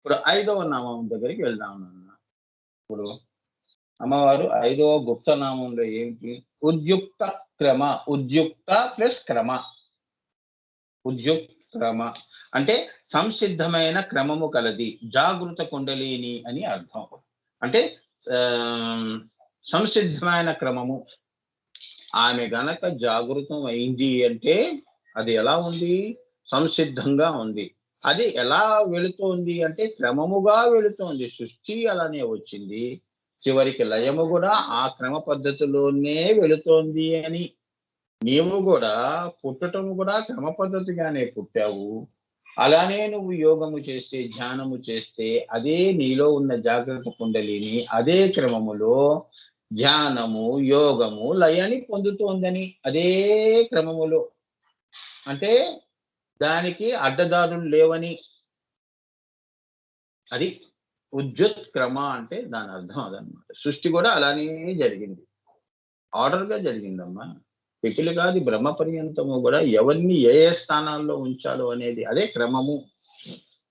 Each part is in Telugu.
ఇప్పుడు 5వ నామం దగ్గరికి వెళ్దాం నాన్న. ఇప్పుడు అమ్మవారు 5వ గుప్త నామంలో ఏంటి? ఉద్యుక్త క్రమ. ఉద్యుక్త ప్లస్ క్రమ. క్రమ అంటే సంసిద్ధమైన క్రమము కలది, జాగృత కుండలిని అని అర్థం. అంటే సంసిద్ధమైన క్రమము. ఆమె గనక జాగృతం అయింది అంటే అది ఎలా ఉంది? సంసిద్ధంగా ఉంది. అది ఎలా వెళుతోంది అంటే క్రమముగా వెళుతోంది. సృష్టి అలానే వచ్చింది, చివరికి లయము కూడా ఆ క్రమ పద్ధతిలోనే వెళుతోంది అని. నీవు కూడా పుట్టటము కూడా క్రమ పద్ధతిగానే పుట్టావు. అలానే నువ్వు యోగము చేస్తే, ధ్యానము చేస్తే అదే నీలో ఉన్న జాగ్రత్త కుండలిని అదే క్రమములో ధ్యానము, యోగము, లయాన్ని పొందుతోందని. అదే క్రమములో అంటే దానికి అడ్డదారులు లేవని. అది ఉద్యుత్క్రమ అంటే దాని అర్థం అదనమాట. సృష్టి కూడా అలానే జరిగింది, ఆర్డర్గా జరిగిందమ్మా. పికిలి కాదు బ్రహ్మ పర్యంతము కూడా ఎవరిని ఏ ఏ స్థానాల్లో ఉంచాలో అనేది అదే క్రమము.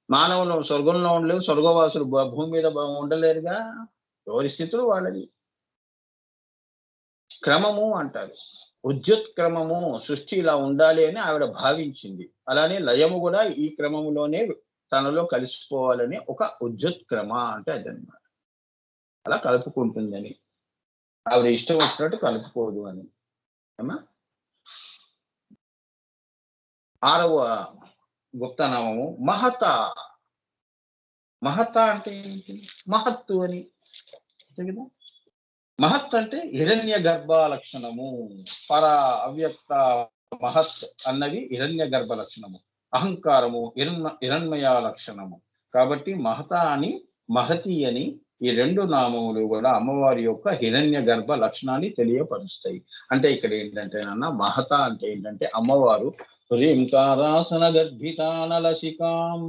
మానవులు స్వర్గంలో ఉండలేవు, స్వర్గవాసులు భూమి మీద ఉండలేరుగా. ఎవరి స్థితులు వాళ్ళది. క్రమము అంటారు. ఉద్యుత్క్రమము, సృష్టి ఇలా ఉండాలి అని ఆవిడ భావించింది. అలానే లయము కూడా ఈ క్రమములోనే తనలో కలిసిపోవాలని ఒక ఉద్యుత్క్రమ అంటే అదనమాట. అలా కలుపుకుంటుందని, ఆవిడ ఇష్టం వచ్చినట్టు కలుపుకోదు అని. ఏమా 6వ గుప్త నామము మహత. మహత అంటే ఏంటి? మహత్తు అని కదా. మహత్ అంటే హిరణ్య గర్భ లక్షణము. పర, అవ్యక్త, మహత్ అన్నది హిరణ్య గర్భ లక్షణము. అహంకారము హిరణ్మయ లక్షణము. కాబట్టి మహత అని, మహతి అని ఈ 2 నామములు కూడా అమ్మవారి యొక్క హిరణ్య గర్భ లక్షణాన్ని తెలియపరుస్తాయి. అంటే ఇక్కడ ఏంటంటే నాన్న, మహత అంటే ఏంటంటే అమ్మవారు హ్రీంకారాసన గర్భితానలసికాం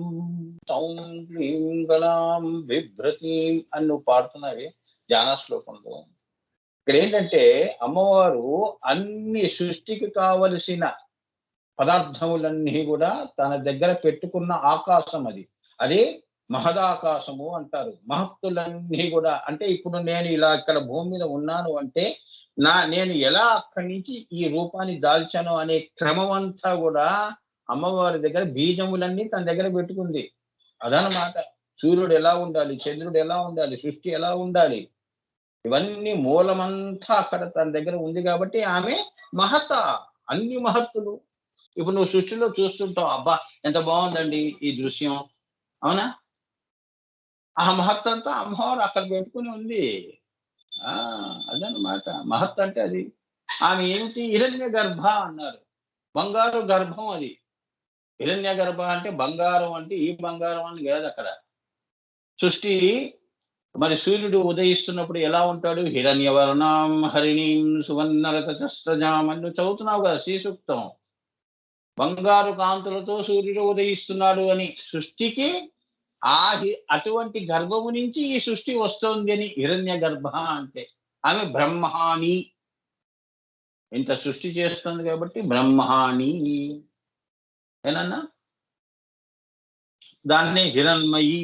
తౌం హ్రీం గళాం బిభ్రతీం అని నువ్వు పాడుతున్నావే ధ్యాన శ్లోకంలో. ఇక్కడ ఏంటంటే అమ్మవారు అన్ని సృష్టికి కావలసిన పదార్థములన్నీ కూడా తన దగ్గర పెట్టుకున్న ఆకాశం అది. అదే మహదాకాశము అంటారు. మహత్తులన్నీ కూడా అంటే ఇప్పుడు నేను ఇలా ఇక్కడ భూమి మీద ఉన్నాను అంటే నేను ఎలా అక్కడి నుంచి ఈ రూపాన్ని దాల్చాను అనే క్రమం అంతా కూడా అమ్మవారి దగ్గర బీజములన్నీ తన దగ్గర పెట్టుకుంది. అదనమాట. సూర్యుడు ఎలా ఉండాలి, చంద్రుడు ఎలా ఉండాలి, సృష్టి ఎలా ఉండాలి, ఇవన్నీ మూలమంతా అక్కడ తన దగ్గర ఉంది. కాబట్టి ఆమె మహత. అన్ని మహత్తులు. ఇప్పుడు నువ్వు సృష్టిలో చూస్తుంటావు, అబ్బా ఎంత బాగుందండి ఈ దృశ్యం, అవునా? ఆ మహత్ అంతా అమ్మవారు అక్కడ పెట్టుకుని ఉంది. అదనమాట మహత్ అంటే అది. ఆమె ఏమిటి? హిరణ్య గర్భ అన్నారు. బంగారు గర్భం అది. హిరణ్య గర్భ అంటే బంగారం అంటే ఈ బంగారం అని కాదు అక్కడ. సృష్టి మరి సూర్యుడు ఉదయిస్తున్నప్పుడు ఎలా ఉంటాడు? హిరణ్యవర్ణం హరిణీం సువర్ణరతస్రజాం అని నువ్వు చదువుతున్నావు కదా శ్రీ సూక్తం. బంగారు కాంతులతో సూర్యుడు ఉదయిస్తున్నాడు అని. సృష్టికి అటువంటి గర్భము నుంచి ఈ సృష్టి వస్తోంది అని హిరణ్య గర్భ అంటే. ఆమె బ్రహ్మాణి. ఇంత సృష్టి చేస్తుంది కాబట్టి బ్రహ్మాణి ఏనన్నా. దాన్నే హిరణ్మయి.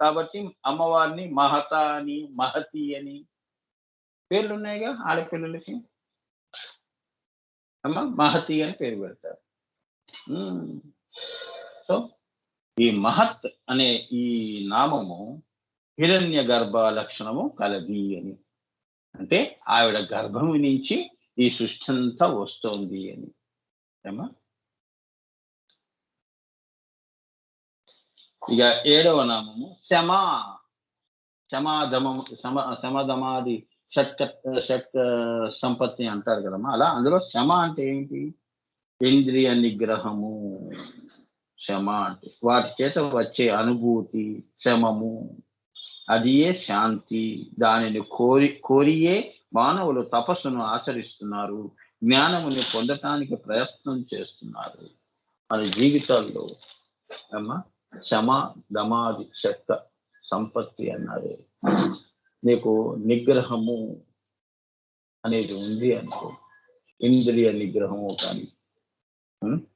కాబట్టి అమ్మవారిని మహత అని, మహతి అని పేర్లు ఉన్నాయిగా ఆడపిల్లలకి. అమ్మ మహతి అని పేరు పెడతారు. సో ఈ మహత్ అనే ఈ నామము హిరణ్య గర్భ లక్షణము కలది అని. అంటే ఆవిడ గర్భము నుంచి ఈ సృష్టి అంతా వస్తోంది అని. ఏమా ఇక 7వ నామము శమా. శమాధమము, శమధమాది షట్ సంపత్తి అంటారు కదమ్మా. అలా అందులో శమ అంటే ఏంటి? ఇంద్రియ నిగ్రహము. శమ అంటే వాటి చేత వచ్చే అనుభూతి శమము. అది ఏ శాంతి. దానిని కోరియే మానవులు తపస్సును ఆచరిస్తున్నారు, జ్ఞానముని పొందటానికి ప్రయత్నం చేస్తున్నారు. అది జీవితాల్లో అమ్మా శమ దమాది శక్త సంపత్తి అన్నారు. నీకు నిగ్రహము అనేది ఉంది అనుకో, ఇంద్రియ నిగ్రహము కానీ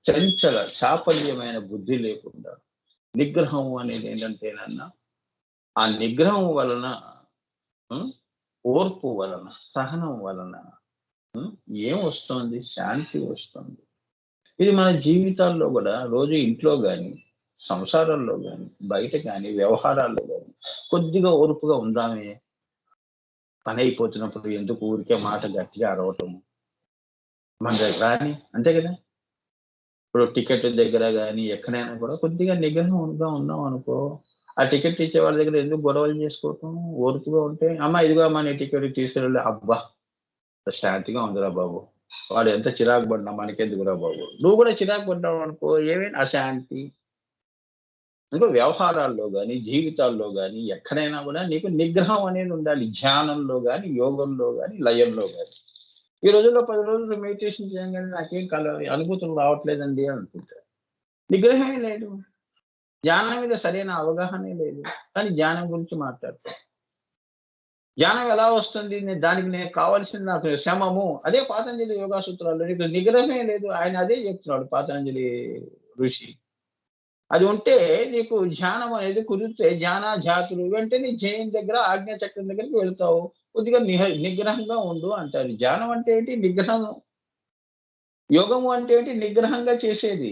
చంచల చాపల్యమైన బుద్ధి లేకుండా. నిగ్రహము అనేది ఏంటంటేనన్నా ఆ నిగ్రహం వలన హ్మ్, ఓర్పు వలన, సహనం వలన హ్మ్, ఏమొస్తోంది? శాంతి వస్తుంది. ఇది మన జీవితాల్లో గూడా రోజు ఇంట్లో గాని, సంసారంలో గాని, బయట గాని, వ్యవహారాల్లో గాని కొద్దిగా ఓర్పుగా ఉందామే. పనయిపోతున్నప్పుడు ఎందుకు ఊరికే మాట గట్టిగా అరవటం. మన దగ్గర అని అంతే గదా! ఇప్పుడు టికెట్ దగ్గర గాని, ఎక్కడైనా కూడా కొద్దిగా నిగ్రహంగా ఉన్నాం అనుకో, ఆ టికెట్ ఇచ్చే వాళ్ళ దగ్గర ఎందుకు గొడవలు చేసుకోవటం? ఓర్పుగా ఉంటే, "అమ్మ ఇదిగో అమ్మ నీ టికెట్ తీసుకెళ్ళు." అబ్బా! శాంతిగా ఉందిరా బాబు. వాడు ఎంత చిరాకు పడినా మనకెందుకురా బాబు. నువ్వు కూడా చిరాకు పడ్డావనుకో ఏమైనా అశాంతి. ఇంకో వ్యవహారాల్లో గాని, జీవితాల్లో గాని ఎక్కడైనా గూడా నీకు నిగ్రహం అనేది ఉండాలి. ధ్యానంలో గాని, యోగంలో గాని, లయంలో గాని. ఈ రోజుల్లో 10 రోజులు మెడిటేషన్ చేయంగానే నాకేం అనుభూతులు రావట్లేదండి అనుకుంటా. నిగ్రహమే లేదు. ధ్యానం మీద సరైన అవగాహనే లేదు. కానీ ధ్యానం గురించి మాట్లాడతాం. ధ్యానం ఎలా వస్తుంది? దానికి నేను కావాల్సింది నాకు శమము. అదే పాతంజలి యోగా సూత్రాల్లో నీకు నిగ్రహమే లేదు. ఆయన అదే చెప్తున్నాడు పాతంజలి ఋషి. అది ఉంటే నీకు ధ్యానం అనేది కుదిరితే ధ్యాతులు వెంటనే ధ్యేయం దగ్గర ఆజ్ఞా చక్రం దగ్గరికి వెళ్తావు. కొద్దిగా నిగ్రహంగా ఉండు అంటారు. ధ్యానం అంటే ఏంటి? నిగ్రహం. యోగము అంటే ఏంటి? నిగ్రహంగా చేసేది.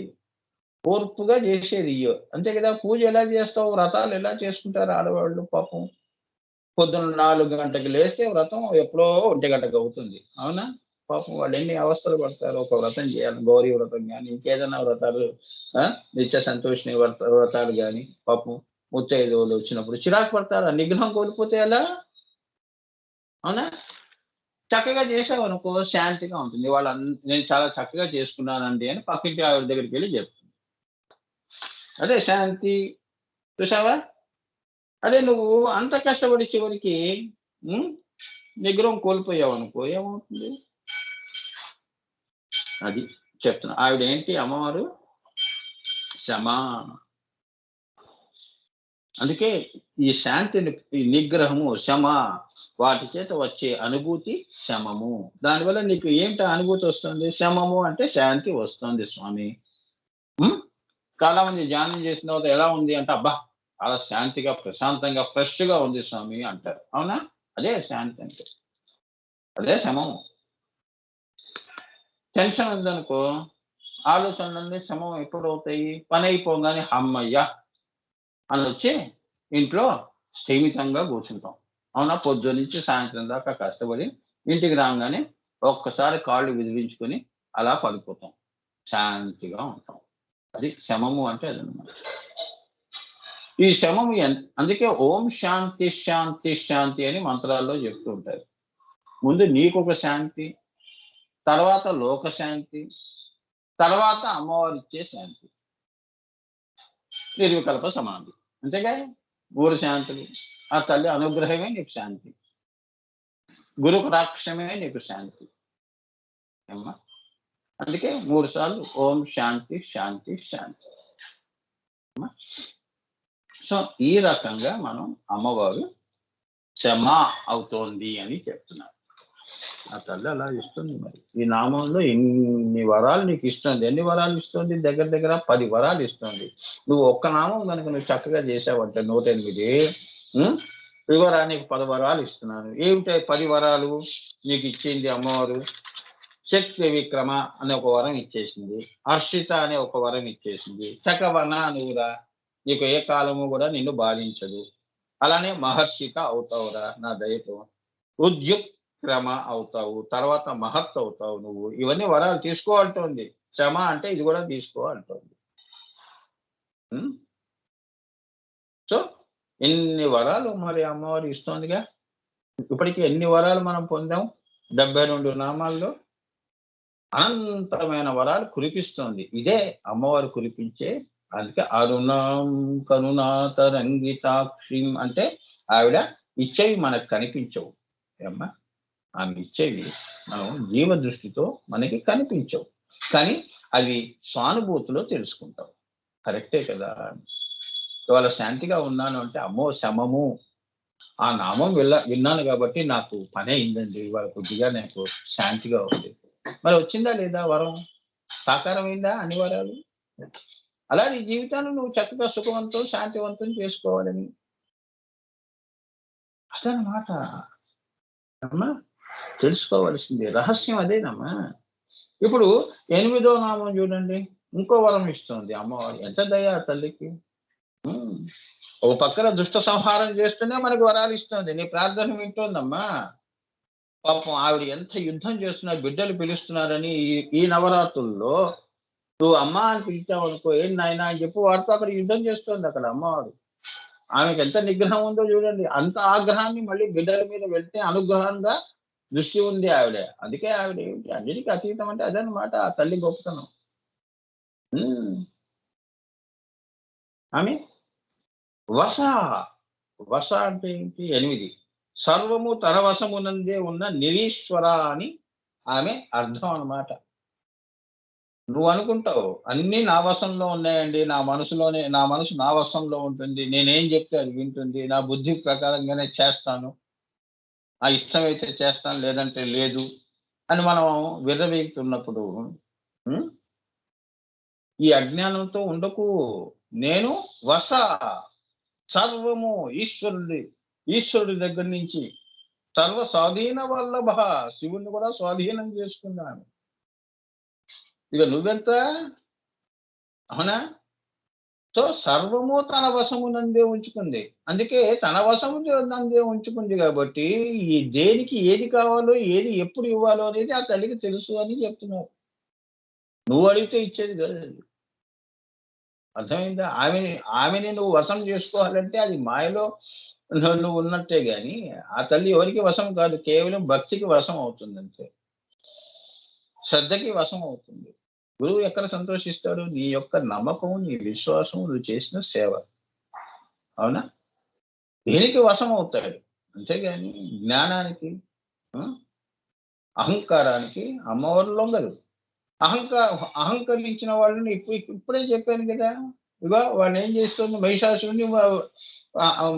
ఓర్పుగా చేసేది. అంతే కదా! పూజ ఎలా చేస్తావు? వ్రతాలు ఎలా చేసుకుంటారు ఆడవాళ్ళు పాపం. పొద్దున్న 4 గంటలకు లేస్తే వ్రతం ఎప్పుడో 1 గంటకు అవుతుంది. అవునా? పాపం వాళ్ళెన్ని అవస్థలు పడతారో ఒక వ్రతం చేయాలి. గౌరీ వ్రతం గాని, ఇంకేదైనా వ్రతాలు ఆ! నిత్య సంతోషిని వ్రతాలు గాని, పాపం ముత్తైదువులు వచ్చినప్పుడు చిరాకు పడతారా? నిగ్రహం కోల్పోతే ఎలా? అవునా? చక్కగా చేశావనుకో శాంతిగా ఉంటుంది. నేను చాలా చక్కగా చేసుకున్నానండి అని పక్కింటి ఆవిడ దగ్గరికెళ్లి చెప్తుంది. అదే శాంతి. చూసావా? అదే నువ్వు అంత కష్టపడి చివరికి హ్మ్, నిగ్రహం కోల్పోయావనుకో ఏమవుతుంది? అది చెప్తున్నా. ఆవిడేంటి అమ్మవారు క్షమ. అందుకే ఈ శాంతిని ఈ నిగ్రహము, శమ వాటి చేత వచ్చే అనుభూతి శమము. దానివల్ల నీకు ఏంటి అనుభూతి వస్తుంది? శమము అంటే శాంతి వస్తుంది స్వామి. హ్మ్. చాలా మంది ధ్యానం చేసిన తర్వాత ఎలా ఉంది అంటే, అబ్బా! చాలా శాంతిగా, ప్రశాంతంగా, ఫ్రెష్‌గా ఉంది స్వామి అంటారు. అవునా? అదే శాంతి అంటే. అదే శమము. టెన్షన్ ఉందనుకో, ఆలోచనలన్నీ శమం ఎప్పుడవుతాయి? పనయిపోగానే హమ్మయ్య! అనొచ్చి ఇంట్లో స్థిమితంగా కూర్చుంటాం. అవునా? పొద్దున్నుంచి సాయంత్రం దాకా కష్టపడి ఇంటికి రాంగానే ఒక్కసారి కాళ్ళు విదిలించుకొని అలా పడిపోతాం. శాంతిగా ఉంటాం. అది శమము అంటే అదనమాట. ఈ శమము అందుకే ఓం శాంతి, శాంతి, శాంతి అని మంత్రాల్లో చెప్తూ ఉంటారు. ముందు నీకొక శాంతి, తర్వాత లోక శాంతి, తర్వాత అమ్మవారిచ్చే శాంతి. నిర్వికల్ప సమాధి. అంతేగా? 3 శాంతులు. ఆ తల్లి అనుగ్రహమే నీకు శాంతి. గురు కటాక్షమే నీకు శాంతి. ఏమ్మా! అందుకే 3 సార్లు ఓం శాంతి, శాంతి, శాంతి. అమ్మా! సో, ఈ రకంగా మనం అమ్మవారు క్షమ అవుతోంది అని చెప్తున్నారు. ఆ తల్లి అలా ఇస్తుంది మరి. ఈ నామంలో ఇన్ని వరాలు నీకిస్తుంది. ఎన్ని వరాలు ఇస్తుంది? దగ్గర దగ్గర 10 వరాలు ఇస్తుంది. నువ్వు ఒక్క నామం గనుక నువ్వు చక్కగా చేశావంటే 108 హ్మ్. ఇదిగోరా నీకు 10 వరాలు ఇస్తున్నాను. ఏమిటి 10 వరాలు నీకిచ్చింది అమ్మవారు? శక్తి విక్రమ అనే ఒక వరం ఇచ్చేసింది. హర్షిత అనే ఒక వరం ఇచ్చేసింది. చకవన నువ్వురా. నీకు ఏ కాలము గూడా నిన్ను బాధించదు. అలానే మహర్షిక అవుతావురా నా దయతో. ఉద్యుక్రమ అవుతావు. తర్వాత మహత్ అవుతావు నువ్వు. ఇవన్నీ వరాలు తీసుకో అంటోంది. శ్రమ అంటే ఇది గూడా తీసుకో అంటోంది. హ్మ్. సో, ఇన్ని వరాలు మరి అమ్మవారు ఇస్తోందిగా. ఇప్పటికి ఎన్ని వరాలు మనం పొందాం? 72 నామాల్లో అనంతమైన వరాలు కురిపిస్తోంది. ఇదే అమ్మవారు కురిపించే అందుకే అరుణాం కరుణాతరంగితాక్షిం అంటే ఆవిడ ఇచ్చేవి మనకు కనిపించవు. ఏమ్మా! ఆమె ఇచ్చేవి మనం జీవ దృష్టితో మనకి కనిపించవు. కానీ అవి స్వానుభూతిలో తెలుసుకుంటాం. కరెక్టే కదా! ఇవాళ శాంతిగా ఉన్నాను అంటే అమ్మో! శమము. ఆ నామం విన్నాను కాబట్టి నాకు పనయిందండి. ఇవాళ కొద్దిగా నాకు శాంతిగా ఉంది. మరి వచ్చిందా లేదా వరం? సాకారమైందా అన్ని వరాలు? అలా నీ జీవితాన్ని నువ్వు చక్కగా సుఖవంతం, శాంతివంతం చేసుకోవాలని అదనమాట అమ్మా, తెలుసుకోవలసింది రహస్యం అదేనమ్మా. ఇప్పుడు 8వ నామం చూడండి, ఇంకో వరం ఇస్తుంది అమ్మవారు. ఎంత దయ తల్లికి. ఉమ్. ఓ పక్కన దుష్ట సంహారం చేస్తూనే మనకు వరాలు ఇస్తుంది. నీ ప్రార్థన వింటోందమ్మా. పాపం ఆవిడ ఎంత యుద్ధం చేస్తున్నా, బిడ్డలు పిలుస్తున్నారని ఈ నవరాత్రుల్లో నువ్వు అమ్మ అని పిలిచావనుకో, ఏం నాయనా అని చెప్పి వాడితో అక్కడ యుద్ధం చేస్తుంది అక్కడ అమ్మవారు. ఆమెకి ఎంత నిగ్రహం ఉందో చూడండి. అంత ఆగ్రహాన్ని మళ్ళీ బిడ్డల మీద వెళ్తే అనుగ్రహంగా దృష్టి ఉంది ఆవిడ. అందుకే ఆవిడ ఏమిటి అన్నిటికీ అతీతం అంటే అదనమాట ఆ తల్లి గొప్పతనం. ఉమ్. ఆమె వస. వస అంటే ఏంటి? 8. సర్వము తన వశమునందే ఉన్న నిరీశ్వర అని ఆమె అర్థం అన్నమాట. నువ్వు అనుకుంటావు అన్నీ నా వశంలో ఉన్నాయండి, నా మనసు నా వశంలో ఉంటుంది, నేనేం చెప్తే అది వింటుంది, నా బుద్ధి ప్రకారంగానే చేస్తాను, ఆ ఇష్టమైతే చేస్తాను లేదంటే లేదు అని మనం విర్రవీగుతున్నప్పుడు ఉం? ఈ అజ్ఞానంతో ఉండకు. నేను వస, సర్వము ఈశ్వరుడి దగ్గర నుంచి సర్వ స్వాధీన వల్లభ, శివుణ్ణి కూడా స్వాధీనం చేసుకున్నాను. ఇక నువ్వెంత? అవునా? సో సర్వము తన వశమునందే ఉంచుకుంది. అందుకే తన వశము నందే ఉంచుకుంది కాబట్టి ఈ దేనికి ఏది కావాలో, ఏది ఎప్పుడు ఇవ్వాలో అనేది ఆ తల్లికి తెలుసు అని చెప్తున్నారు. నువ్వు అడిగితే ఇచ్చేది కాదు అది. అర్థమైందా? ఆమెని నువ్వు వశం చేసుకోవాలంటే అది మాయలో నువ్వు ఉన్నట్టే గాని ఆ తల్లి ఎవరికి వశం కాదు. కేవలం భక్తికి వశం అవుతుంది అంతే. శ్రద్ధకి వశం అవుతుంది. గురువు ఎక్కడ సంతోషిస్తాడు? నీ యొక్క నమ్మకం, నీ విశ్వాసం, నువ్వు చేసిన సేవ. అవునా? దేనికి వశం అవుతాడు. అంతేగాని జ్ఞానానికి, ఆ, అహంకారానికి అమ్మవారు లొంగదు. అహంకా అహంకరించిన వాళ్ళని ఇప్పుడే చెప్పాను కదా. ఇగో వాళ్ళు ఏం చేస్తుంది,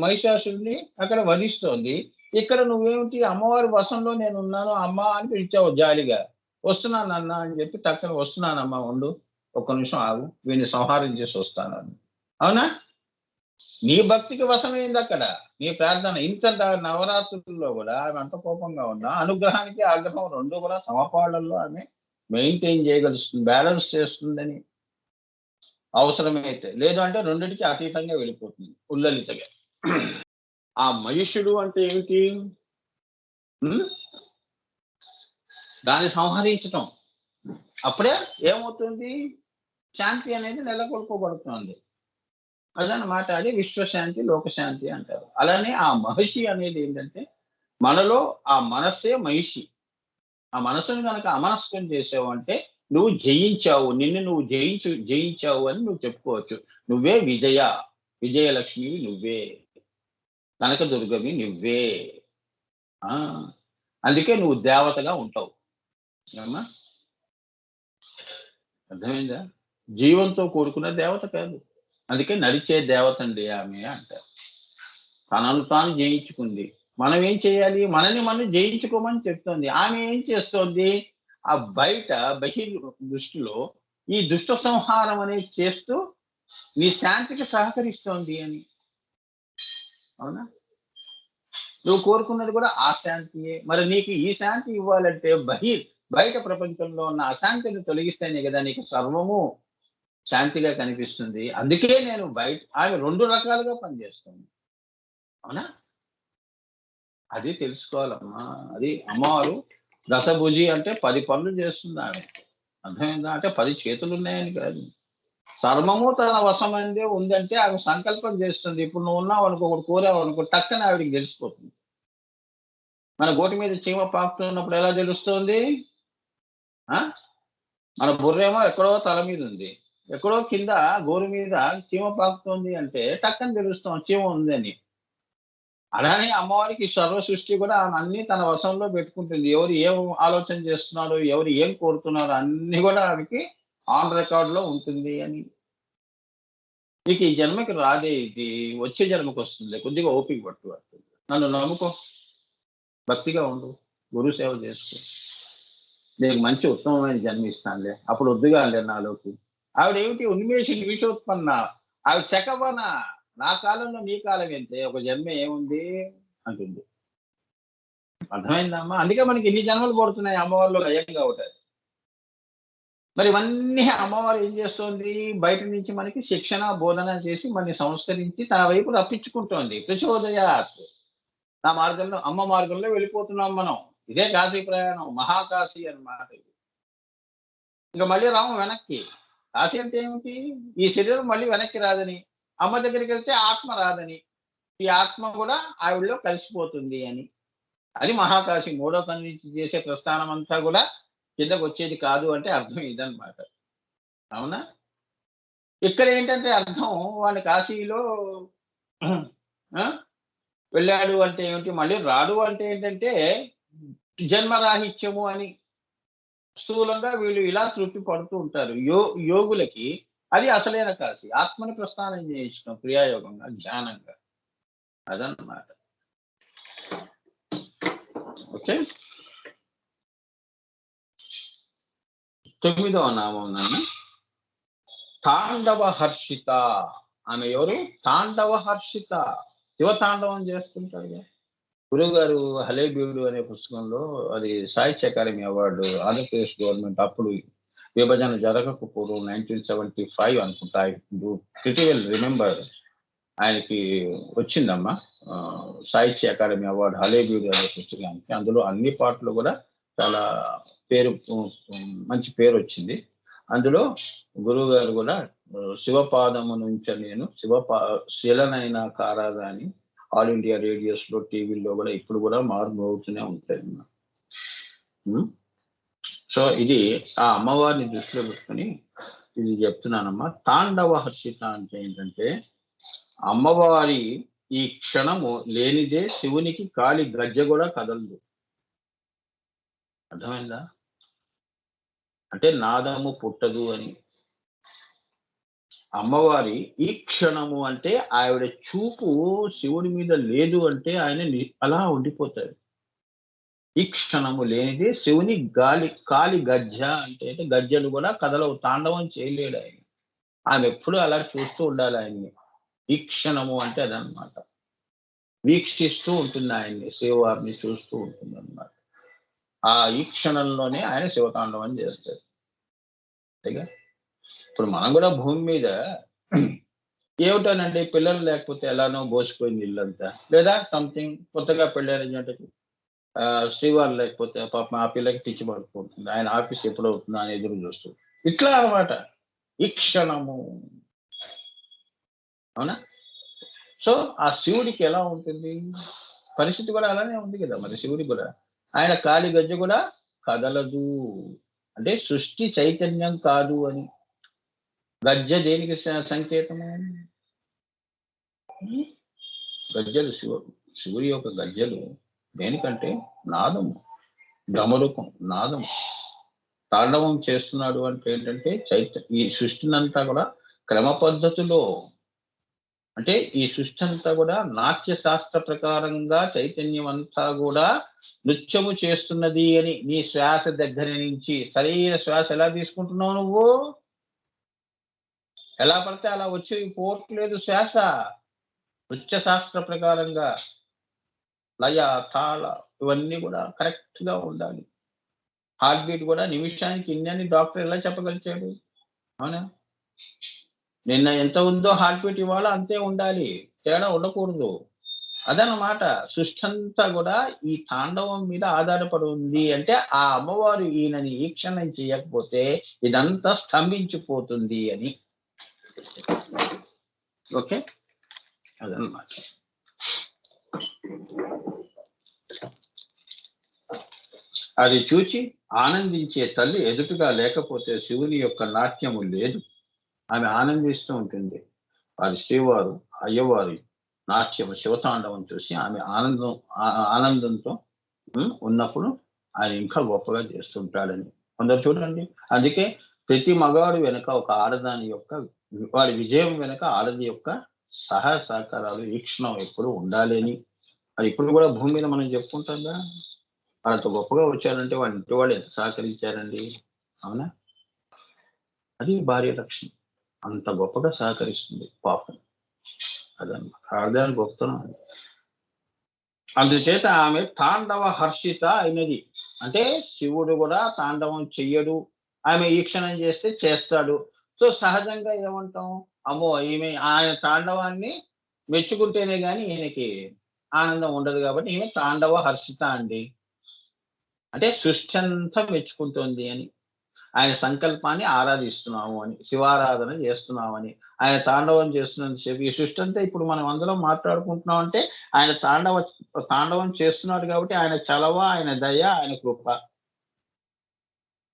మహిషాసురుడిని అక్కడ వధిస్తోంది. ఇక్కడ నువ్వేమిటి అమ్మవారి వశంలో నేను ఉన్నాను అమ్మ అని పిలిచావు జాలిగా. వస్తున్నాను అన్న అని చెప్పి టక్కన వస్తున్నానమ్మా ఉండు, ఒక్క నిమిషం ఆగు, వీడిని సంహారం చేసి వస్తాను అని. అవునా? నీ భక్తికి వశమైంది అక్కడ. నీ ప్రార్థన ఇంత నవరాత్రుల్లో కూడా ఆమె అంత కోపంగా ఉన్నా అనుగ్రహానికి ఆగ్రహం రెండు కూడా సమపాళ్లలో ఆమె మెయింటైన్ చేయగలుస్తుంది, బ్యాలెన్స్ చేస్తుందని. అవసరమైతే లేదు అంటే రెండింటికి అతీతంగా వెళ్ళిపోతుంది ఉల్లలితగా. ఆ మహిషుడు అంటే ఏమిటి? ఉమ్? దాన్ని సంహరించటం. అప్పుడే ఏమవుతుంది? శాంతి అనేది నెలకొల్పబడుతుంది. అదనమాట. అది విశ్వశాంతి, లోకశాంతి అంటారు. అలానే ఆ మహిషి అనేది ఏంటంటే మనలో ఆ మనస్సే మహిషి. ఆ మనసును కనుక అమనస్కం చేసావు అంటే నువ్వు జయించావు, నిన్ను నువ్వు జయించావు అని నువ్వు చెప్పుకోవచ్చు. నువ్వే విజయలక్ష్మివి నువ్వే, కనకదుర్గవి నువ్వే. ఆ అందుకే నువ్వు దేవతగా ఉంటావు. ఏమ్మా, అర్థమైందా? జీవంతో కూడుకున్న దేవత కాదు. అందుకే నడిచే దేవత అండి ఆమె అంటారు. తనను తాను జయించుకుంది. మనం ఏం చేయాలి? మనని మనం జయించుకోమని చెప్తోంది. ఆమె ఏం చేస్తోంది? ఆ బయట దృష్టిలో ఈ దుష్ట సంహారం అనేది చేస్తూ నీ శాంతికి సహకరిస్తోంది అని. అవునా? నువ్వు కోరుకున్నది కూడా ఆ శాంతియే. మరి నీకు ఈ శాంతి ఇవ్వాలంటే బయట ప్రపంచంలో ఉన్న అశాంతిని తొలగిస్తేనే కదా నీకు సర్వము శాంతిగా కనిపిస్తుంది. అందుకే నేను ఆమె 2 రకాలుగా పనిచేస్తుంది. అవునా? అది తెలుసుకోవాలమ్మా. అది అమ్మవారు దశభుజి అంటే 10 పనులు చేస్తుంది ఆమె. అర్థమైందా? అంటే 10 చేతులు ఉన్నాయని కాదు. సర్వము తన వశమైందే ఉందంటే ఆమె సంకల్పం చేస్తుంది. ఇప్పుడు నువ్వు ఉన్నావు అనుకో, ఒకటి కోరావు అనుకో, టక్కన ఆవిడికి తెలిసిపోతుంది. మన గోటి మీద చీమ పాకుతున్నప్పుడు ఎలా తెలుస్తుంది? ఆ మన బుర్రేమో ఎక్కడో తల మీద ఉంది, ఎక్కడో కింద గోరు మీద చీమ పాకుతోంది అంటే టక్కన తెలుస్తాం చీమ ఉందని. అలానే అమ్మవారికి సర్వ సృష్టి కూడా ఆమె అన్ని తన వశంలో పెట్టుకుంటుంది. ఎవరు ఏం ఆలోచన చేస్తున్నారు, ఎవరు ఏం కోరుతున్నారు అన్ని కూడా ఆమెకి ఆన్ రికార్డ్ లో ఉంటుంది అని. నీకు ఈ జన్మకి రాదే, ఇది వచ్చే జన్మకు వస్తుంది. కొద్దిగా ఓపిక పట్టు, నన్ను నమ్ముకో, భక్తిగా ఉండు, గురు సేవ చేసుకో, నీకు మంచి ఉత్తమమైన జన్మ ఇస్తానులే, అప్పుడు వద్దుగా లే నాలోకి. ఆవిడేమిటి? ఉన్మేషి నిమిషోత్పన్న, ఆవిడ శకవన. నా కాలంలో నీ కాలం ఎంతే, ఒక జన్మ ఏముంది అంటుంది. అర్థమైందమ్మా? అందుకే మనకి ఎన్ని జన్మలు పడుతున్నాయి అమ్మవారిలో లయంగా అవుతాయి. మరి ఇవన్నీ అమ్మవారు ఏం చేస్తోంది? బయట నుంచి మనకి శిక్షణ, బోధన చేసి మనని సంస్కరించి తన వైపు రప్పించుకుంటోంది. ప్రచోదయాత్. నా మార్గంలో అమ్మ మార్గంలో వెళ్ళిపోతున్నాం మనం. ఇదే కాశీ ప్రయాణం. మహాకాశీ అన్నమాట ఇది. ఇంక మళ్ళీ రాము వెనక్కి. కాశీ అంటే ఏమిటి? ఈ శరీరం మళ్ళీ వెనక్కి రాదని, అమ్మ దగ్గరికెళ్తే ఆత్మ రాదని, ఈ ఆత్మ కూడా ఆవిడలో కలిసిపోతుంది అని. అది మహాకాశి. మూడో కన్ను నుంచి చేసే ప్రస్థానం అంతా కూడా కిందకొచ్చేది కాదు అంటే అర్థం ఇదనమాట. అవునా? ఇక్కడ ఏంటంటే అర్థం వాడు కాశీలో ఆ! వెళ్ళాడు అంటే ఏమిటి? మళ్ళీ రాడు అంటే ఏంటంటే జన్మరాహిత్యము అని స్థూలంగా వీళ్ళు ఇలా తృప్తి పడుతూ ఉంటారు. యోగులకి అది అసలైన కాశీ. ఆత్మని ప్రస్థానం చేయించడం క్రియాయోగంగా, ధ్యానంగా. అదన్నమాట. ఓకే. 9వ నామం నాన్న తాండవ హర్షిత. ఆమె ఎవరు? తాండవ హర్షిత. శివతాండవం చేస్తుంటాడు. గురువుగారు హలేబీడు అనే పుస్తకంలో అది సాహిత్య అకాడమీ అవార్డు ఆంధ్రప్రదేశ్ గవర్నమెంట్ అప్పుడు విభజన జరగక పూర్వం 1975 అనుకుంటా. I do pretty well remember. ఆయనకి వచ్చిందమ్మా సాహిత్య అకాడమీ అవార్డు హలేబీడు అనే పుస్తకానికి. అందులో అన్ని పాటలు కూడా చాలా పేరు మంచి పేరు వచ్చింది. అందులో గురువు గారు కూడా శివపాదము నుంచి నేను శిలనైన కారాదా అని ఆల్ ఇండియా రేడియోస్ లో టీవీల్లో కూడా ఇప్పుడు కూడా మార్పు అవుతూనే ఉంటాయి. సో ఇది ఆ అమ్మవారిని దృష్టిలో పెట్టుకుని ఇది చెప్తున్నానమ్మా. తాండవ హర్షిత అంటే ఏంటంటే అమ్మవారి ఈ క్షణము లేనిదే శివునికి కాలి గజ్జ కూడా కదలదు. అర్థమైందా? అంటే నాదము పుట్టదు అని. అమ్మవారి ఈ క్షణము అంటే ఆవిడ చూపు శివుడి మీద లేదు అంటే ఆయన అలా ఉండిపోతాడు. ఈ క్షణము లేనిదే శివుని కాలి గజ్జ అంటే గజ్జలు కూడా కదలవు, తాండవం చేయలేడు ఆయన. ఆమె ఎప్పుడు అలా చూస్తూ ఉండాలి ఆయన్ని. ఈ క్షణము అంటే అదనమాట. వీక్షిస్తూ ఉంటుంది ఆయన్ని, శివవారిని చూస్తూ ఉంటుంది అన్నమాట. ఆ ఈ క్షణంలోనే ఆయన శివతాండవం చేస్తాడు. అంతేగా? ఇప్పుడు మనం కూడా భూమి మీద ఏమిటోనండి పిల్లలు లేకపోతే ఎలానో బోసిపోయింది ఇల్లంతా, లేదా సంథింగ్ కొత్తగా పెళ్ళైన జంటకి శ్రీవారు లేకపోతే పాపం ఆ పిల్లకి పిచ్చి పడుకుంటుంది, ఆయన ఆఫీస్ ఎప్పుడు అవుతుందో అని ఎదురు చూస్తుంది. ఇట్లా అనమాట ఈ క్షణము. అవునా? సో ఆ శివుడికి ఎలా ఉంటుంది పరిస్థితి కూడా అలానే ఉంది కదా మరి శివుడికి కూడా. ఆయన కాలి గజ్జ కూడా కదలదు అంటే సృష్టి చైతన్యం కాదు అని. గజ్జ దేనికి సంకేతము? గజ్జలు శివుడి యొక్క గజ్జలు దేనికంటే నాదము, డమరుకం, నాదం. తాండవం చేస్తున్నాడు అంటే ఏంటంటే ఈ సృష్టినంతా కూడా క్రమ పద్ధతిలో, అంటే ఈ సృష్టి అంతా కూడా నాట్య శాస్త్ర ప్రకారంగా చైతన్యం అంతా కూడా నృత్యము చేస్తున్నది అని. నీ శ్వాస దగ్గర నుంచి సరైన శ్వాస ఎలా తీసుకుంటున్నావు నువ్వు? ఎలా పడితే అలా వచ్చి పోవట్లేదు శ్వాస. నృత్య శాస్త్ర ప్రకారంగా లయ, తాళ ఇవన్నీ కూడా కరెక్ట్ గా ఉండాలి. హార్ట్ బీట్ కూడా నిమిషానికి ఇన్ని డాక్టర్ ఎలా చెప్పగలిచాడు? అవునా? నిన్న ఎంత ఉందో హార్ట్ బీట్ ఇవాళ అంతే ఉండాలి, తేడా ఉండకూడదు. అదనమాట. సృష్టి అంతా కూడా ఈ తాండవం మీద ఆధారపడి ఉంది అంటే ఆ అమ్మవారు ఈయనని ఈక్షణం చేయకపోతే ఇదంతా స్తంభించిపోతుంది అని. ఓకే, అదనమాట. అది చూచి ఆనందించే తల్లి ఎదుటుగా లేకపోతే శివుని యొక్క నాట్యము లేదు. ఆమె ఆనందిస్తూ ఉంటుంది. వారి శ్రీవారు అయ్యవారి నాట్యము శివతాండవం చూసి ఆమె ఆనందంతో ఉన్నప్పుడు ఆయన ఇంకా గొప్పగా చేస్తుంటాడని కొందరు చూడండి. అందుకే ప్రతి మగవాడు వెనుక ఒక ఆడదాని యొక్క, వాడి విజయం వెనుక ఆడది యొక్క సహాయ సహకారాలు, వీక్షణం ఎప్పుడు ఉండాలి అని. అది ఇప్పుడు కూడా భూమి మీద మనం చెప్పుకుంటాంగా. వాళ్ళంత గొప్పగా వచ్చారంటే వాళ్ళ ఇంటి వాళ్ళు ఎంత సహకరించారండి. అవునా? అది భార్య లక్షణం. అంత గొప్పగా సహకరిస్తుంది పాపం. అదన్నమాట ఆడదాని గొప్పతనం. అందుచేత ఆమె తాండవ హర్షిత అయినది. అంటే శివుడు కూడా తాండవం చెయ్యడు, ఆమె ఈక్షణం చేస్తే చేస్తాడు. సో సహజంగా ఏమంటాం, అమ్మో ఈమె ఆయన తాండవాన్ని మెచ్చుకుంటేనే గాని ఈయనకి ఆనందం ఉండదు కాబట్టి ఈమె తాండవ హర్షిత అండి. అంటే సృష్టి అంతా మెచ్చుకుంటోంది అని. ఆయన సంకల్పాన్ని ఆరాధిస్తున్నాము అని, శివారాధన చేస్తున్నామని, ఆయన తాండవం చేస్తున్నంతసేపు ఈ సృష్టి అంతా ఇప్పుడు మనం అందరం మాట్లాడుకుంటున్నాం అంటే ఆయన తాండవం చేస్తున్నాడు కాబట్టి ఆయన చలవ, ఆయన దయ, ఆయన కృప.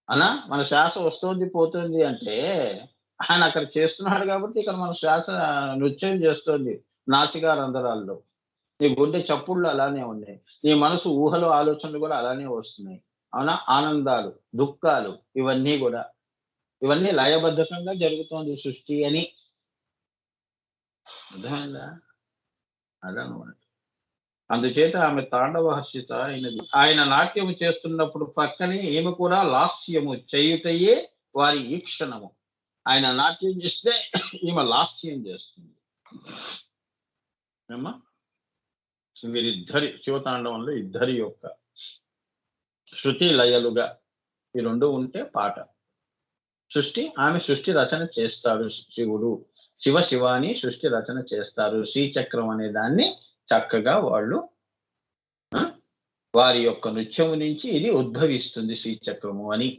అనా మన శ్వాస వస్తుంది పోతుంది అంటే ఆయన అక్కడ చేస్తున్నాడు కాబట్టి ఇక్కడ మన శ్వాస నృత్యం చేస్తుంది నాసికా రంధ్రాల్లో. నీ గుండె చప్పుళ్ళు అలానే ఉన్నాయి. నీ మనసు ఊహలు, ఆలోచనలు కూడా అలానే వస్తున్నాయి. అవునా? ఆనందాలు, దుఃఖాలు ఇవన్నీ గూడా. ఇవన్నీ లయబద్ధకంగా జరుగుతోంది సృష్టి అని. అర్థమైందా? అదనమాట. అందుచేత ఆమె తాండవహర్షిత అయినది. ఆయన నాట్యము చేస్తున్నప్పుడు పక్కనే ఈమె కూడా లాస్యము చేయుటయే వారి ఈక్షణము. ఆయన నాట్యం చేస్తే ఈమె లాస్యం చేస్తుంది. ఏమ్మా? వీరిద్దరి శివతాండవంలో ఇద్దరి యొక్క శృతి లయలుగా ఈ 2 ఉంటే పాట. ఆమె సృష్టి రచన చేస్తాడు శివుడు. శివాని సృష్టి రచన చేస్తారు. శ్రీచక్రం అనే దాన్ని చక్కగా వాళ్ళు వారి యొక్క నృత్యము నుంచి ఇది ఉద్భవిస్తుంది శ్రీచక్రము అని.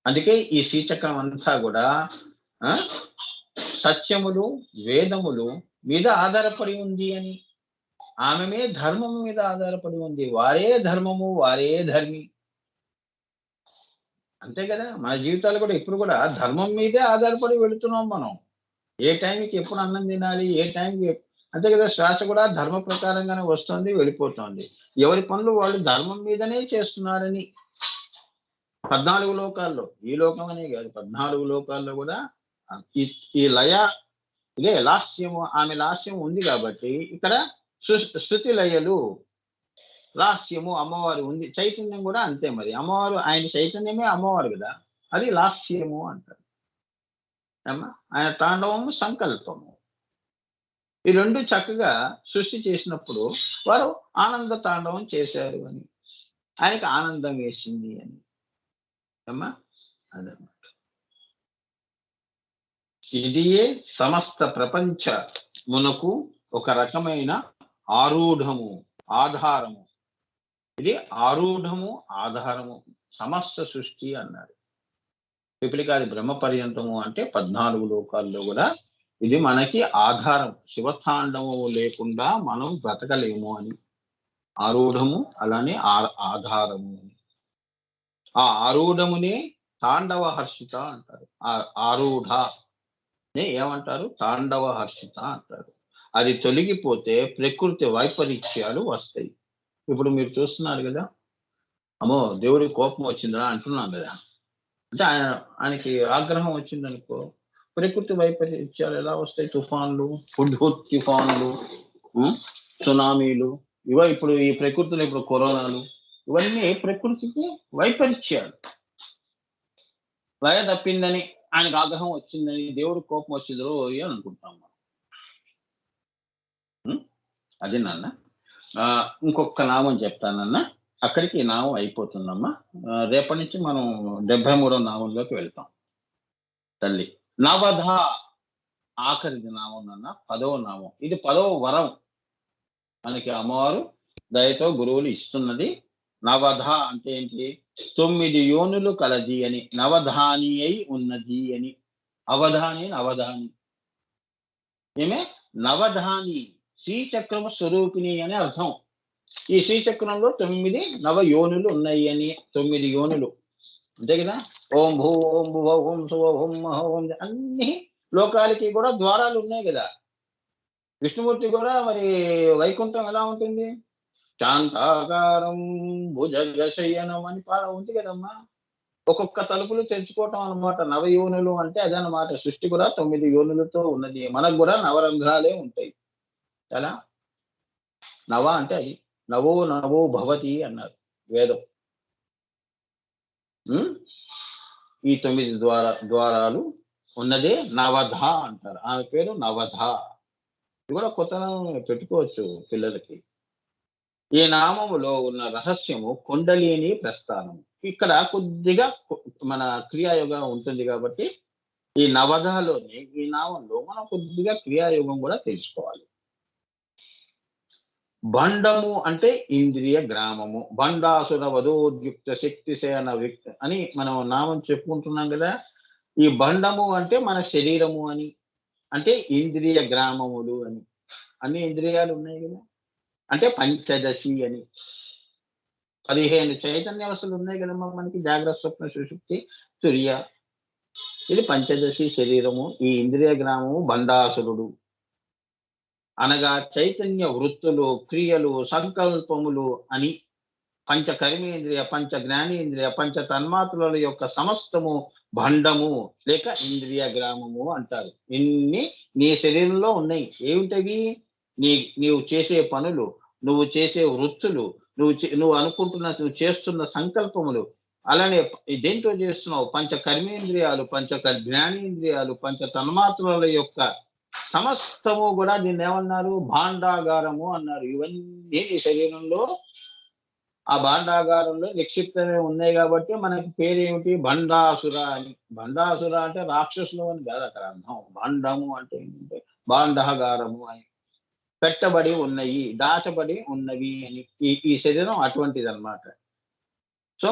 అందుకే ఈ శ్రీచక్రం అంతా కూడా సత్యములు, వేదములు మీద ఆధారపడి ఉంది అని. ఆమెమే ధర్మము మీద ఆధారపడి ఉంది. వారే ధర్మము, వారే ధర్మి. అంతే కదా! మన జీవితాలు కూడా ఇప్పుడు కూడా ధర్మం మీదే ఆధారపడి వెళుతున్నాం మనం. ఏ టైంకి ఎప్పుడు అన్నం తినాలి, ఏ టైంకి అంతే కదా! శ్వాస కూడా ధర్మ ప్రకారంగానే వస్తుంది, వెళ్ళిపోతుంది. ఎవరి పనులు వాళ్ళు ధర్మం మీదనే చేస్తున్నారని 14 లోకాల్లో, ఈ లోకం అనే కాదు 14 లోకాల్లో కూడా ఈ లయ ఇదే లాస్యము, ఆమె లాస్యం ఉంది కాబట్టి ఇక్కడ శృతి లయలు, లాస్యము అమ్మవారు ఉంది. చైతన్యం కూడా అంతే మరి. అమ్మవారు ఆయన చైతన్యమే అమ్మవారు కదా! అది లాస్యము అంటారు. ఆయన తాండవము, సంకల్పము. ఈ 2 చక్కగా సృష్టి చేసినప్పుడు వారు ఆనంద తాండవం చేశారు అని. ఆయనకి ఆనందం వేసింది అని. అమ్మా అదన్నమాట. ఇదియే సమస్త ప్రపంచమునకు ఒక రకమైన ఆరూఢము, ఆధారము. ఇది ఆరూఢము, ఆధారము. సమస్త సృష్టి అన్నారు. పిపిలికాది బ్రహ్మ పర్యంతము అంటే 14 లోకాల్లో కూడా ఇది మనకి ఆధారం. శివతాండవము లేకుండా మనం బ్రతకలేము అని. ఆరూఢము అలానే ఆధారము అని. ఆ ఆరూఢమునే తాండవ హర్షిత అంటారు. ఆరూఢ ఏమంటారు? తాండవ హర్షిత అంటారు. అది తొలగిపోతే ప్రకృతి వైపరీత్యాలు వస్తాయి. ఇప్పుడు మీరు చూస్తున్నారు కదా, అమ్మో దేవుడికి కోపం వచ్చిందా అంటున్నాం కదా. అంటే ఆయనకి ఆగ్రహం వచ్చిందనుకో ప్రకృతి వైపరీత్యాలు ఎలా వస్తాయి? తుఫాన్లు, హుద్హుద్ తుఫాన్లు, సునామీలు, ఇప్పుడు ఈ ప్రకృతిలో ఇప్పుడు కరోనాలు, ఇవన్నీ ప్రకృతికి వైపరీత్యాలు. లయ తప్పిందని, ఆయనకు ఆగ్రహం వచ్చిందని, దేవుడికి కోపం వచ్చిందో అని అనుకుంటాం మనం. అది నాన్న. ఇంకొక నామం చెప్తానన్న, అక్కడికి ఈ నామం అయిపోతుందమ్మా. రేపటి నుంచి మనం 73వ నామంలోకి వెళ్తాం. తల్లి నవధ ఆఖరిది నామం అన్న, 10వ నామం. ఇది 10వ వరం మనకి అమ్మవారు దయతో గురువులు ఇస్తున్నది. నవధ అంటే ఏంటి? 9 యోనులు కలది అని, నవధాని అయి ఉన్నది అని. అవధాని, నవధాని. ఏమే నవధాని, శ్రీచక్రము స్వరూపిణి అని అర్థం. ఈ శ్రీచక్రంలో 9 నవయోనులు ఉన్నాయి అని. 9 యోనులు అంతే కదా. ఓం భూ, ఓం భువ, ఓం శువ, ఓం మహ, ఓం అన్ని లోకాలకి కూడా ద్వారాలు ఉన్నాయి కదా. విష్ణుమూర్తి కూడా మరి వైకుంఠం ఎలా ఉంటుంది? శాంతాకారం భుజగశయనం అని ఉంది కదమ్మా. ఒక్కొక్క తలుపులు తెరుచుకోవటం అనమాట. నవయోనులు అంటే అదనమాట. సృష్టి కూడా 9 యోనులతో ఉన్నది. మనకు కూడా నవరంధ్రాలే ఉంటాయి. ఎలా? నవ అంటే అది. నవో నవో భవతి అన్నారు వేదం. ఈ 9 ద్వారాలు ఉన్నదే నవధ అంటారు. ఆమె పేరు నవధ. ఇది కూడా కొత్త పెట్టుకోవచ్చు పిల్లలకి. ఈ నామములో ఉన్న రహస్యము కుండలిని ప్రస్థానము. ఇక్కడ కొద్దిగా మన క్రియాయోగం ఉంటుంది కాబట్టి ఈ నవదలోని ఈ నామంలో మనం కొద్దిగా క్రియాయోగం కూడా తెలుసుకోవాలి. బండము అంటే ఇంద్రియ గ్రామము. బండాసుర వధోద్యుక్త శక్తి సేన వ్యక్తి అని మనం నామం చెప్పుకుంటున్నాం కదా. ఈ బండము అంటే మన శరీరము అని, అంటే ఇంద్రియ గ్రామములు అని. అన్ని ఇంద్రియాలు ఉన్నాయి కదా. అంటే పంచదశి అని 15 చైతన్యావస్థలు ఉన్నాయి కదమ్మా మనకి. జాగ్రత్త, స్వప్న, సుషుప్తి, తుర్య. ఇది పంచదశి శరీరము. ఈ ఇంద్రియ గ్రామము బండాసురుడు. అనగా చైతన్య వృత్తులు, క్రియలు, సంకల్పములు అని పంచ కర్మేంద్రియ, పంచ జ్ఞానేంద్రియ, పంచ తన్మాత్రల యొక్క సమస్తము భండము లేక ఇంద్రియ గ్రామము అంటారు. ఇన్ని నీ శరీరంలో ఉన్నాయి. ఏమిటవి? నీవు చేసే పనులు, నువ్వు చేసే వృత్తులు, నువ్వు అనుకుంటున్న, నువ్వు చేస్తున్న సంకల్పములు. అలానే దేంతో చేస్తున్నావు? పంచ కర్మేంద్రియాలు, పంచ జ్ఞానేంద్రియాలు, పంచ తన్మాత్రల యొక్క సమస్తము కూడా దీన్ని ఏమన్నారు? భాండాగారము అన్నారు. ఇవన్నీ నీ శరీరంలో ఆ భాండాగారంలో నిక్షిప్తమే ఉన్నాయి కాబట్టి మనకి పేరేమిటి? భండాసుర అని. భండాసుర అంటే రాక్షసులు అని కాదు అక్కడ అర్థం. భాండము అంటే ఏంటంటే భాండాగారము అని. పెట్టబడి ఉన్నాయి, దాచబడి ఉన్నవి అని. ఈ శరీరం అటువంటిది అన్నమాట. సో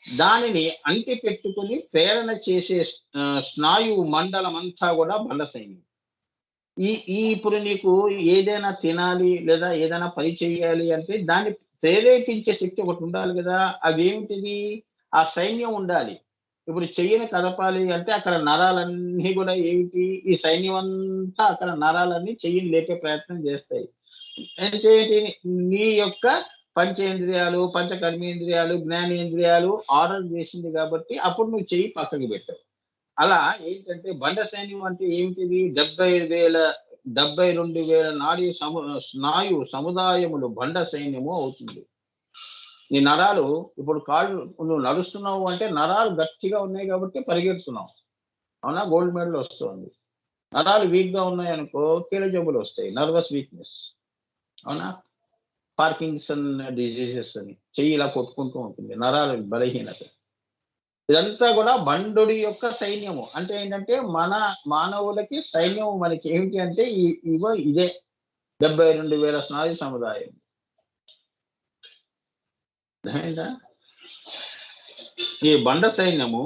దానిని అంటి పెట్టుకుని ప్రేరణ చేసే స్నాయువు మండలం అంతా కూడా బండ సైన్యం. ఇప్పుడు నీకు ఏదైనా తినాలి లేదా ఏదైనా పని చేయాలి అంటే దాన్ని ప్రేరేపించే శక్తి ఒకటి ఉండాలి కదా. అదేమిటిది? ఆ సైన్యం ఉండాలి. ఇప్పుడు చెయ్యని కదపాలి అంటే అక్కడ నరాలన్నీ కూడా ఏమిటి? ఈ సైన్యం అంతా అక్కడ నరాలన్నీ చెయ్యిని లేపే ప్రయత్నం చేస్తాయి. అంటే నీ యొక్క పంచేంద్రియాలు, పంచ కర్మేంద్రియాలు, జ్ఞానేంద్రియాలు ఆర్డర్ చేసింది కాబట్టి అప్పుడు నువ్వు చెయ్యి పక్కకి పెట్టావు. అలా ఏంటంటే బండ సైన్యం అంటే ఏమిటిది? 72,000 స్నాయు సముదాయములు బండ సైన్యము అవుతుంది. నీ నరాలు ఇప్పుడు కాళ్ళు, నువ్వు నడుస్తున్నావు అంటే నరాలు గట్టిగా ఉన్నాయి కాబట్టి పరిగెడుతున్నావు. అవునా? గోల్డ్ మెడల్ వస్తుంది. నరాలు వీక్ గా ఉన్నాయనుకో కీళ్ళ జబ్బులు వస్తాయి. Nervous weakness. అవునా? పార్కిన్సన్ డిజీజెస్ అని చెయ్యి ఇలా కొట్టుకుంటూ ఉంటుంది. నరాల బలహీనత. ఇదంతా కూడా బండుడి యొక్క సైన్యము. అంటే ఏంటంటే మన మానవులకి సైన్యం మనకి ఏమిటి అంటే ఇగో ఇదే 72,000 స్నాయు సముదాయం. అర్థమైందా? ఈ బండ సైన్యము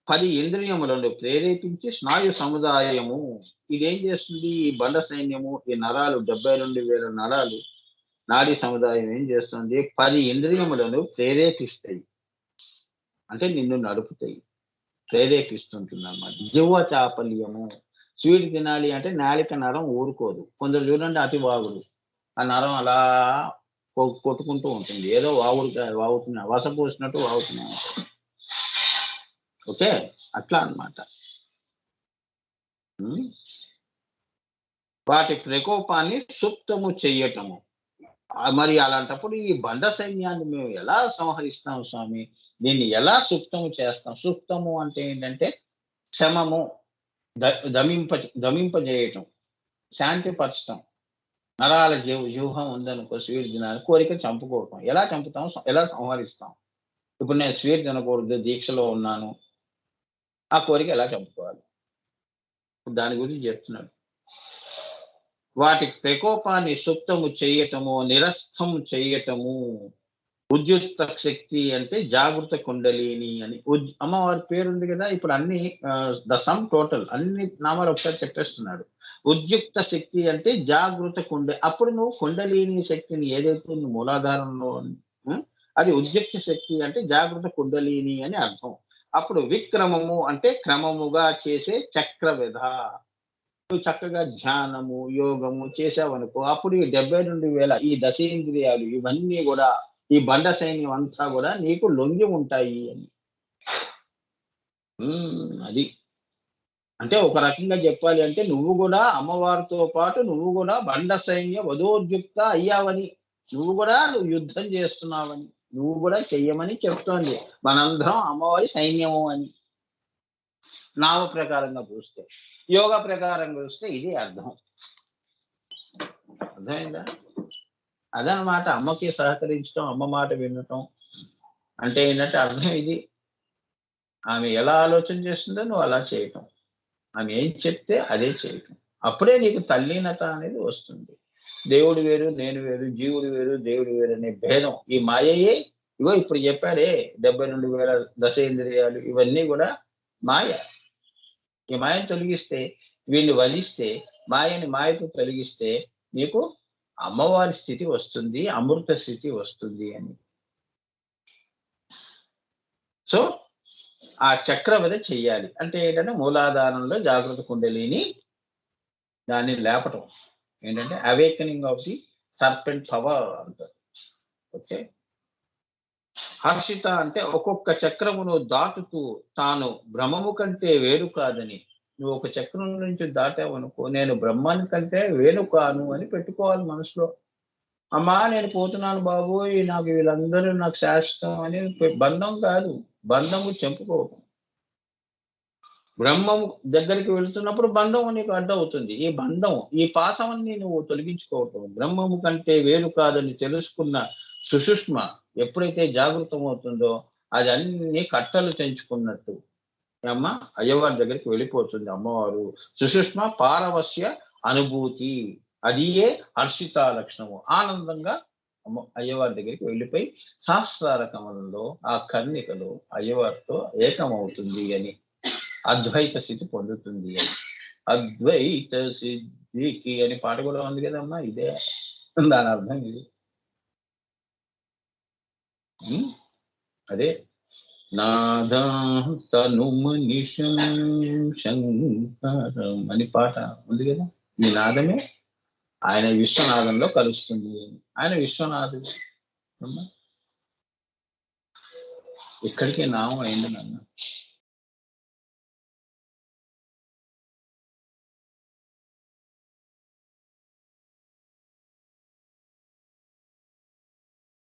10 ఇంద్రియములను ప్రేరేపించి స్నాయు సముదాయము ఇదేం చేస్తుంది? ఈ బండ సైన్యము, ఈ నరాలు 72,000 నరాలు, నాడీ సముదాయం ఏం చేస్తుంది? 10 ఇంద్రియములను ప్రేరేపిస్తాయి. అంటే నిన్ను నడుపుతాయి, ప్రేరేపిస్తుంటుందన్నమాట. జివ్వ చాపల్యము. స్వీట్ తినాలి అంటే నాలిక నరం ఊరుకోదు. కొందరు చూడండి అతి వాగుడు. ఆ నరం అలా కొట్టుకుంటూ ఉంటుంది. ఏదో వాగుతున్నా వస పోసినట్టు వాగుతున్నా ఉంటుంది. ఓకే, అట్లా అన్నమాట. వాటి ప్రకోపాన్ని సుప్తము చెయ్యటము. మరి అలాంటప్పుడు ఈ బండ సైన్యాన్ని మేము ఎలా సంహరిస్తాం స్వామి? దీన్ని ఎలా సుప్తము చేస్తాం? సుప్తము అంటే ఏంటంటే శమము, దమింపజేయటం, శాంతిపరచటం. నరాల వ్యూహం ఉందనుకో, స్వీట్ తినాలి, కోరిక చంపుకోవటం. ఎలా చంపుతాం? ఎలా సంహరిస్తాం? ఇప్పుడు నేను స్వీట్ తినకూడదు, దీక్షలో ఉన్నాను, ఆ కోరిక ఎలా చంపుకోవాలి? దాని గురించి చెప్తున్నాడు. వాటి ప్రకోపాన్ని సుప్తము చేయటము, నిరస్థము చేయటము. ఉద్యుక్త శక్తి అంటే జాగృత కుండలిని అని. అమ్మవారి పేరుంది కదా. ఇప్పుడు అన్ని ద సమ్ టోటల్ అన్ని నామాలు ఒకసారి చెప్పేస్తున్నాడు. ఉద్యుక్త శక్తి అంటే జాగృత అప్పుడు నువ్వు కుండలిని శక్తిని ఏదైతే మూలాధారంలో అది ఉద్యుక్త శక్తి అంటే జాగృత కుండలిని అని అర్థం. అప్పుడు విక్రమము అంటే క్రమముగా చేసే చక్రవిధ. నువ్వు చక్కగా ధ్యానము, యోగము చేసావనుకో అప్పుడు ఈ 72,000 ఈ దశేంద్రియాలు ఇవన్నీ కూడా ఈ బండ సైన్యం అంతా కూడా నీకు లొంగి ఉంటాయి అని. అది అంటే ఒక రకంగా చెప్పాలి అంటే నువ్వు కూడా అమ్మవారితో పాటు నువ్వు కూడా బండ సైన్య వధోద్యుక్త అయ్యావని, నువ్వు యుద్ధం చేస్తున్నావని, నువ్వు కూడా చెయ్యమని చెప్తోంది. మనందరం అమ్మవారి సైన్యము అని నామ ప్రకారంగా చూస్తే. యోగ ప్రకారంగా చూస్తే ఇది అర్థం. అర్థమైందా? అదనమాట అమ్మకి సహకరించడం, అమ్మ మాట వినటం అంటే ఏంటంటే అర్థం ఇది. ఆమె ఎలా ఆలోచన చేస్తుందో నువ్వు అలా చేయటం. ఆమె ఏం చెప్తే అదే చేయటం. అప్పుడే నీకు తల్లీనత అనేది వస్తుంది. దేవుడు వేరు, నేను వేరు, జీవుడు వేరు, దేవుడు వేరు అనే భేదం ఈ మాయయే. ఇగో ఇప్పుడు చెప్పాడే 72,000 దశేంద్రియాలు ఇవన్నీ కూడా మాయ. ఈ మాయను తొలగిస్తే, వీడిని వధిస్తే, మాయతో తొలగిస్తే నీకు అమ్మవారి స్థితి వస్తుంది, అమృత స్థితి వస్తుంది అని. సో ఆ చక్రవధ చెయ్యాలి అంటే ఏంటంటే మూలాధారంలో జాగృత కుండలిని దాన్ని లేపటం. ఏంటంటే awakening of the serpent power అంటారు. ఓకే. హర్షిత అంటే ఒక్కొక్క చక్రమును దాటుతూ తాను బ్రహ్మము కంటే వేరు కాదని, నువ్వు ఒక చక్రం నుంచి దాటావనుకో నేను బ్రహ్మాని కంటే వేరు కాను అని పెట్టుకోవాలి మనసులో. అమ్మా నేను పోతున్నాను బాబోయ్, నాకు వీళ్ళందరూ నాకు శాశ్వతం అని బంధం కాదు, బంధము చెంపుకోవటం. బ్రహ్మము దగ్గరికి వెళుతున్నప్పుడు బంధం నీకు అడ్డవుతుంది. ఈ బంధం, ఈ పాశమని నువ్వు తొలగించుకోవటం. బ్రహ్మము కంటే వేరు కాదని తెలుసుకున్న సుషుష్మ ఎప్పుడైతే జాగృతం అవుతుందో అది అన్ని కట్టలు తెంచుకున్నట్టు అమ్మ అయ్యవారి దగ్గరికి వెళ్ళిపోతుంది. అమ్మవారు సుషుష్మ పారవస్య అనుభూతి, అదియే హర్షిత లక్షణము. ఆనందంగా అయ్యవారి దగ్గరికి వెళ్ళిపోయి సహస్రార కమలంలో ఆ కన్నికలో అయ్యవారితో ఏకమవుతుంది అని, అద్వైత స్థితి పొందుతుంది అని. అద్వైత సిద్ధికి అని పాట కూడా ఉంది కదమ్మా, ఇదే దాని అర్థం ఇది. అదే నాదా తనుమనిషం శంకరం అని పాట ఉంది కదా. ఈ నాదమే ఆయన విశ్వనాదంలో కలుస్తుంది. ఆయన విశ్వనాథుడు. ఇక్కడికి నామం అయింది నాన్న.